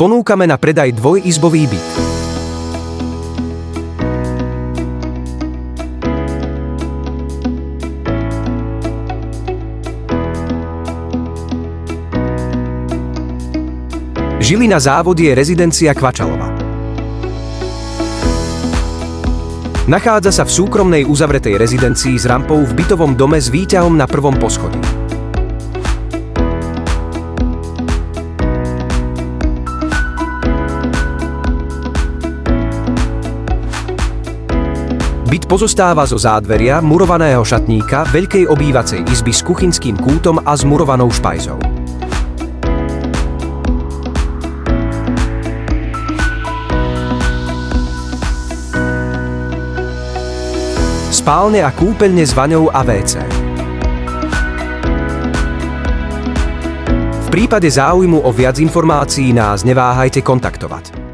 Ponúkame na predaj dvojizbový byt. Žilina Závodie, rezidencia Kvačalova. Nachádza sa v súkromnej uzavretej rezidencii s rampou v bytovom dome s výťahom na prvom poschodí. Byt pozostáva zo zádveria, murovaného šatníka, veľkej obývacej izby s kuchynským kútom a s murovanou špajzou. Spálne a kúpeľne s vaňou a WC. V prípade záujmu o viac informácií nás neváhajte kontaktovať.